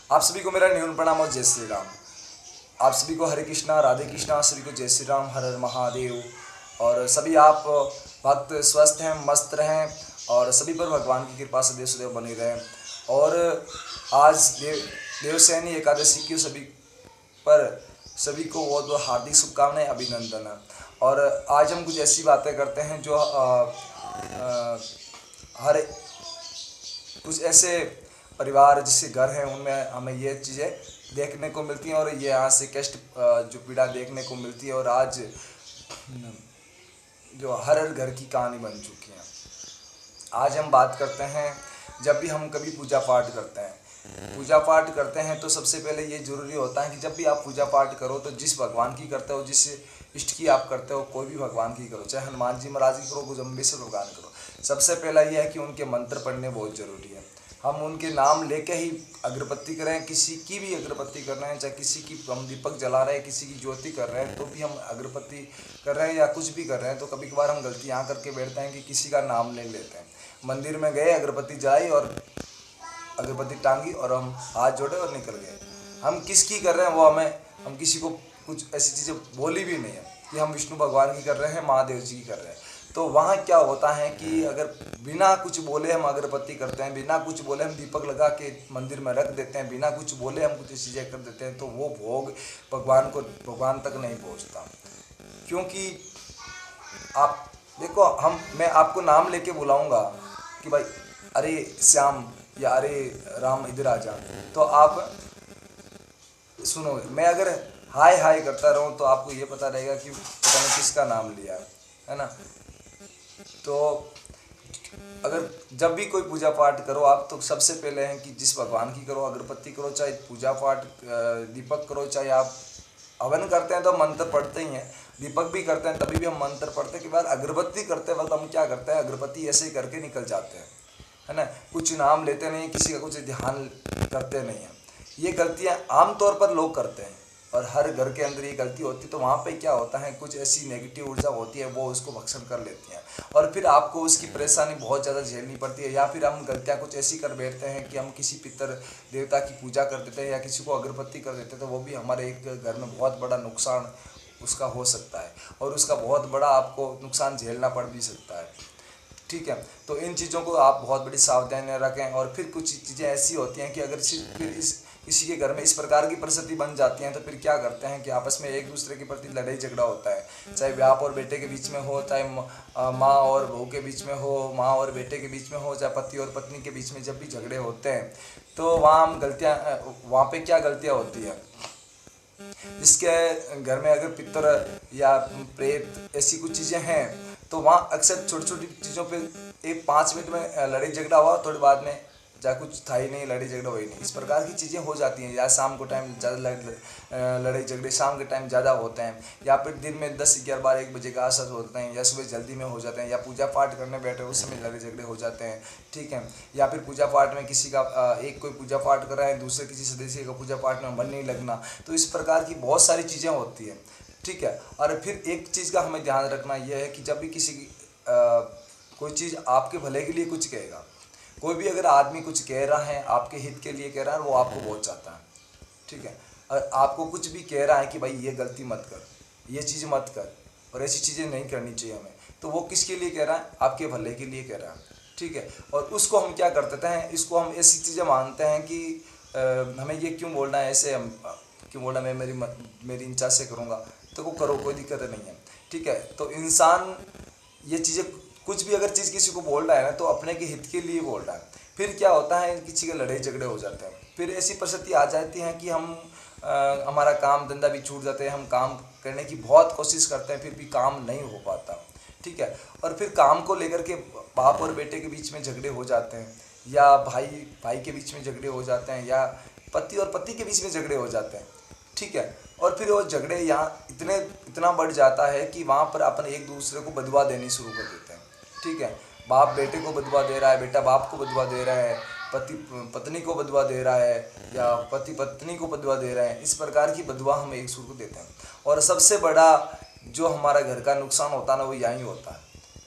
आप सभी को मेरा न्यून प्रणाम और जय श्री राम। आप सभी को हरे कृष्णा राधे कृष्णा, सभी को जय श्री राम, हर हर महादेव। और सभी आप भक्त स्वस्थ हैं, मस्त रहें और सभी पर भगवान की कृपा सदैव सदैव बनी रहें। और आज देवशयनी एकादशी की सभी पर सभी को बहुत बहुत हार्दिक शुभकामनाएं, अभिनंदन। और आज हम कुछ ऐसी बातें करते हैं जो हर कुछ ऐसे परिवार जिसके घर हैं उनमें हमें ये चीज़ें देखने को मिलती हैं और ये यहाँ से कष्ट जो पीड़ा देखने को मिलती है। और आज जो हर घर की कहानी बन चुकी है। आज हम बात करते हैं, जब भी हम कभी पूजा पाठ करते हैं तो सबसे पहले ये ज़रूरी होता है कि जब भी आप पूजा पाठ करो तो जिस भगवान की करते हो, जिस इष्ट की आप करते हो, कोई भी भगवान की करो, चाहे हनुमान जी महाराज की करो, गुजम्बेश्वर भगवान करो, सबसे पहला यह है कि उनके मंत्र पढ़ने बहुत ज़रूरी है। हम उनके नाम लेके ही अगरबत्ती कर रहे हैं, किसी की भी अगरबत्ती कर रहे हैं, चाहे किसी की हम दीपक जला रहे हैं, किसी की ज्योति कर रहे हैं, तो भी हम अगरबत्ती कर रहे हैं या कुछ भी कर रहे हैं, तो कभी कभार हम गलती यहाँ करके बैठते हैं कि किसी का नाम नहीं लेते हैं। मंदिर में गए, अगरबत्ती जलाई और अगरबत्ती टांगी और हम हाथ जोड़े और निकल गए। हम किसकी कर रहे हैं वो हम किसी को कुछ ऐसी चीज़ें बोली भी नहीं है कि हम विष्णु भगवान की कर रहे हैं, महादेव जी की कर रहे हैं। तो वहाँ क्या होता है कि अगर बिना कुछ बोले हम अगरबत्ती करते हैं, बिना कुछ बोले हम दीपक लगा के मंदिर में रख देते हैं, बिना कुछ बोले हम कुछ चीज़ें कर देते हैं, तो वो भोग भगवान तक नहीं पहुँचता। क्योंकि आप देखो, मैं आपको नाम लेके बुलाऊंगा कि भाई अरे श्याम या अरे राम इधर आ जा, तो आप सुनोगे। मैं अगर हाय हाय करता रहूँ तो आपको ये पता रहेगा कि पता नहीं किसका नाम लिया है ना। तो अगर जब भी कोई पूजा पाठ करो आप, तो सबसे पहले है कि जिस भगवान की करो, अगरबत्ती करो, चाहे पूजा पाठ दीपक करो, चाहे आप हवन करते हैं तो मंत्र पढ़ते ही हैं, दीपक भी करते हैं तभी भी हम मंत्र पढ़ते हैं। के बाद अगरबत्ती करते वक्त हम क्या करते हैं, अगरबत्ती ऐसे ही करके निकल जाते हैं, है ना। कुछ नाम लेते नहीं, किसी का कुछ ध्यान करते नहीं हैं। ये गलतियाँ आमतौर पर लोग करते हैं और हर घर के अंदर ये गलती होती है। तो वहाँ पे क्या होता है, कुछ ऐसी नेगेटिव ऊर्जा होती है, वो उसको भक्षण कर लेती हैं और फिर आपको उसकी परेशानी बहुत ज़्यादा झेलनी पड़ती है। या फिर हम गलतियाँ कुछ ऐसी कर बैठते हैं कि हम किसी पितर देवता की पूजा कर देते हैं या किसी को अगरबत्ती कर देते हैं, तो वो भी हमारे एक घर में बहुत बड़ा नुकसान उसका हो सकता है और उसका बहुत बड़ा आपको नुकसान झेलना पड़ भी सकता है। ठीक है, तो इन चीज़ों को आप बहुत बड़ी सावधानी रखें। और फिर कुछ चीज़ें ऐसी होती हैं कि अगर किसी के घर में इस प्रकार की परिस्थिति बन जाती है तो फिर क्या करते हैं कि आपस में एक दूसरे के प्रति लड़ाई झगड़ा होता है, चाहे बाप और बेटे के बीच में हो, चाहे माँ और बहू के बीच में हो, माँ और बेटे के बीच में हो, चाहे पति और पत्नी के बीच में। जब भी झगड़े होते हैं तो वहाँ पे क्या गलतियाँ होती है, जिसके घर में अगर पितर या प्रेत ऐसी कुछ चीज़ें हैं तो वहाँ अक्सर छोटी छोटी चीज़ों पे एक 5 मिनट में लड़ाई झगड़ा हुआ, थोड़ी बाद में जा कुछ था ही नहीं, लड़ाई झगड़ा हुई नहीं। इस प्रकार की चीज़ें हो जाती हैं। या शाम को टाइम ज़्यादा लड़ाई झगड़े शाम के टाइम ज़्यादा होते हैं, या फिर दिन में 10, 11, 12, 1 बजे के आसपास होते हैं, या सुबह जल्दी में हो जाते हैं, या पूजा पाठ करने बैठे उस समय लड़ाई झगड़े हो जाते हैं। ठीक है, या फिर पूजा पाठ में किसी का एक कोई पूजा पाठ कर रहा है, दूसरे किसी सदस्य का पूजा पाठ में मन नहीं लगना, तो इस प्रकार की बहुत सारी चीज़ें होती हैं। ठीक है, और फिर एक चीज़ का हमें ध्यान रखना यह है कि जब भी किसी कोई चीज़ आपके भले के लिए कुछ कहेगा, कोई भी अगर आदमी कुछ कह रहा है आपके हित के लिए कह रहा है, वो आपको बहुत चाहता है। ठीक है, और आपको कुछ भी कह रहा है कि भाई ये गलती मत कर, ये चीज़ मत कर और ऐसी चीज़ें नहीं करनी चाहिए हमें, तो वो किसके लिए कह रहा है, आपके भले के लिए कह रहा है। ठीक है, और उसको हम क्या कर देते हैं, इसको हम ऐसी चीज़ें मानते हैं कि हमें ये क्यों बोलना है, ऐसे हम क्यों बोलना, मैं मेरी इच्छा से करूँगा, तो वो करो, कोई दिक्कत नहीं है। ठीक है, तो इंसान ये चीज़ें कुछ भी अगर चीज़ किसी को बोल रहा है ना, तो अपने के हित के लिए बोल रहा है। फिर क्या होता है, किसी के लड़ाई झगड़े हो जाते हैं, फिर ऐसी परिस्थिति आ जाती है कि हम हमारा काम धंधा भी छूट जाते हैं, हम काम करने की बहुत कोशिश करते हैं, फिर भी काम नहीं हो पाता। ठीक है, और फिर काम को लेकर के बाप और बेटे के बीच में झगड़े हो जाते हैं, या भाई के बीच में झगड़े हो जाते हैं, या पति और पति के बीच में झगड़े हो जाते हैं। ठीक है, और फिर वो झगड़े यहाँ इतना बढ़ जाता है कि वहाँ पर अपन एक दूसरे को बदुआ देनी शुरू कर देते हैं। ठीक है, बाप बेटे को बदुआ दे रहा है, बेटा बाप को बदुआ दे रहा है, पति पत्नी को बदुआ दे रहा है, या पति पत्नी को बदुआ दे रहे हैं। इस प्रकार की बदुआ हम एक दूसरे को देते हैं। और सबसे बड़ा जो हमारा घर का नुकसान होता है ना, वो यहीं होता है।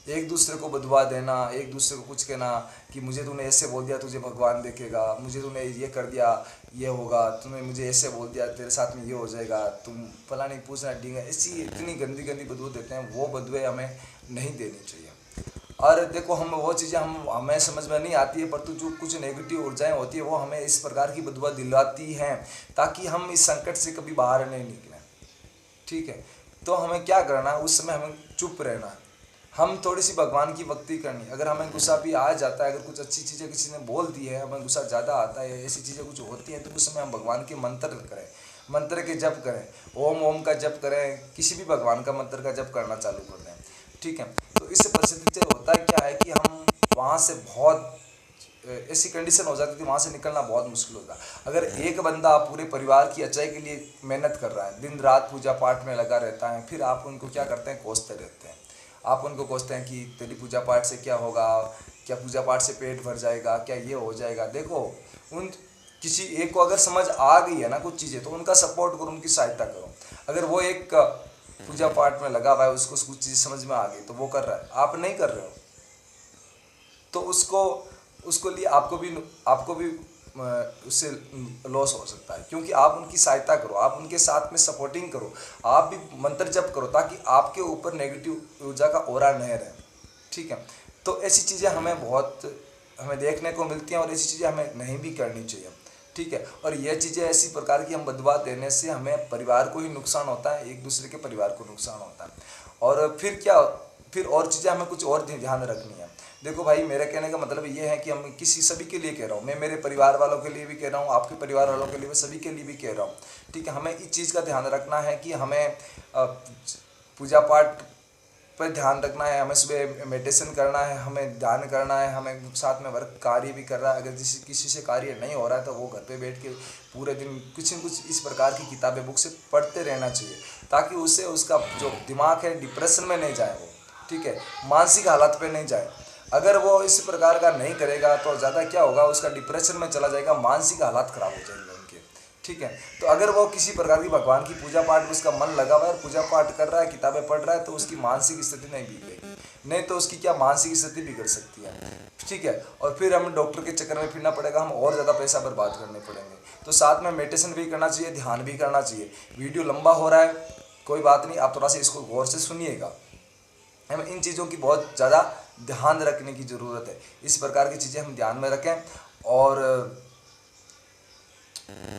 एक दूसरे को बदवा देना, एक दूसरे को कुछ कहना कि मुझे तूने ऐसे बोल दिया तुझे भगवान देखेगा, मुझे तूने ये कर दिया ये होगा, तूने मुझे ऐसे बोल दिया तेरे साथ में ये हो जाएगा, तुम फला नहीं पूछना डींगा, ऐसी इतनी गंदी गंदी बदबू देते हैं। वो बदबुएं हमें नहीं देनी चाहिए। और देखो हम वो चीज़ें हमें समझ में नहीं आती है, परंतु जो कुछ नेगेटिव ऊर्जाएं होती है वो हमें इस प्रकार की बदुआ दिलाती हैं ताकि हम इस संकट से कभी बाहर नहीं निकलें। ठीक है, तो हमें क्या करना है, उस समय हमें चुप रहना है, हम थोड़ी सी भगवान की भक्ति करनी। अगर हमें गुस्सा भी आ जाता है, अगर कुछ अच्छी चीज़ें किसी ने बोल दी है, हमें गुस्सा ज़्यादा आता है, ऐसी चीज़ें कुछ होती हैं, तो उस समय हम भगवान के मंत्र करें, मंत्र के जप करें, ओम ओम का जप करें, किसी भी भगवान का मंत्र का जप करना चालू कर दें। ठीक है, तो इस परिस्थिति से होता क्या है कि हम वहाँ से बहुत ऐसी कंडीशन हो जाती थी, वहाँ से निकलना बहुत मुश्किल होता। अगर एक बंदा पूरे परिवार की अच्छाई के लिए मेहनत कर रहा है, दिन रात पूजा पाठ में लगा रहता है, फिर आप उनको क्या करते हैं, कोसते रहते हैं। आप उनको कोसते हैं कि तेरी पूजा पाठ से क्या होगा, क्या पूजा पाठ से पेट भर जाएगा, क्या ये हो जाएगा। देखो उन किसी एक को अगर समझ आ गई है ना कुछ चीज़ें, तो उनका सपोर्ट करो, उनकी सहायता करो। अगर वो एक पूजा पाठ में लगा हुआ है, उसको कुछ चीज़ समझ में आ गई तो वो कर रहा है, आप नहीं कर रहे हो, तो उसको लिए आपको भी उससे लॉस हो सकता है। क्योंकि आप उनकी सहायता करो, आप उनके साथ में सपोर्टिंग करो, आप भी मंत्र जप करो ताकि आपके ऊपर नेगेटिव ऊर्जा का ओरा नहीं रहे। ठीक है, तो ऐसी चीज़ें हमें देखने को मिलती हैं और ऐसी चीज़ें हमें नहीं भी करनी चाहिए। ठीक है, और यह चीज़ें ऐसी प्रकार की हम बदवा देने से हमें परिवार को ही नुकसान होता है, एक दूसरे के परिवार को नुकसान होता है। और फिर और चीज़ें हमें कुछ और ध्यान रखनी है। देखो भाई, मेरे कहने का मतलब ये है कि हम सभी के लिए कह रहा हूँ, मैं मेरे परिवार वालों के लिए भी कह रहा हूँ, आपके परिवार वालों के लिए भी, सभी के लिए भी कह रहा हूँ। ठीक है, हमें इस चीज़ का ध्यान रखना है कि हमें पूजा पाठ पर ध्यान रखना है, हमें सुबह मेडिटेशन करना है, हमें ध्यान करना है, हमें साथ में वर्क कार्य भी कर रहा है। अगर किसी से कार्य नहीं हो रहा है तो वो घर पे बैठ के पूरे दिन कुछ न कुछ इस प्रकार की किताबें बुक से पढ़ते रहना चाहिए ताकि उससे उसका जो दिमाग है डिप्रेशन में नहीं जाए वो। ठीक है, मानसिक हालत पे नहीं जाए। अगर वो इस प्रकार का नहीं करेगा तो ज़्यादा क्या होगा, उसका डिप्रेशन में चला जाएगा, मानसिक हालत खराब हो जाएगी उनके। ठीक है, तो अगर वो किसी प्रकार की भगवान की पूजा पाठ में उसका मन लगा हुआ है और पूजा पाठ कर रहा है, किताबें पढ़ रहा है, तो उसकी मानसिक स्थिति नहीं बिगड़ेगी, नहीं तो उसकी क्या मानसिक स्थिति बिगड़ सकती है। ठीक है, और फिर हमें डॉक्टर के चक्कर में फिरना पड़ेगा, हम और ज़्यादा पैसा बर्बाद करने पड़ेंगे। तो साथ में मेडिटेशन भी करना चाहिए, ध्यान भी करना चाहिए। वीडियो लंबा हो रहा है, कोई बात नहीं, आप थोड़ा सा इसको गौर से सुनिएगा। हमें इन चीज़ों की बहुत ज़्यादा ध्यान रखने की ज़रूरत है। इस प्रकार की चीज़ें हम ध्यान में रखें और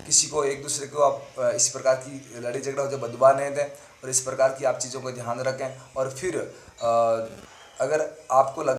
किसी को, एक दूसरे को आप इस प्रकार की लड़ाई झगड़ा हो जाए बदवा नहीं दें, और इस प्रकार की आप चीज़ों का ध्यान रखें। और फिर अगर आपको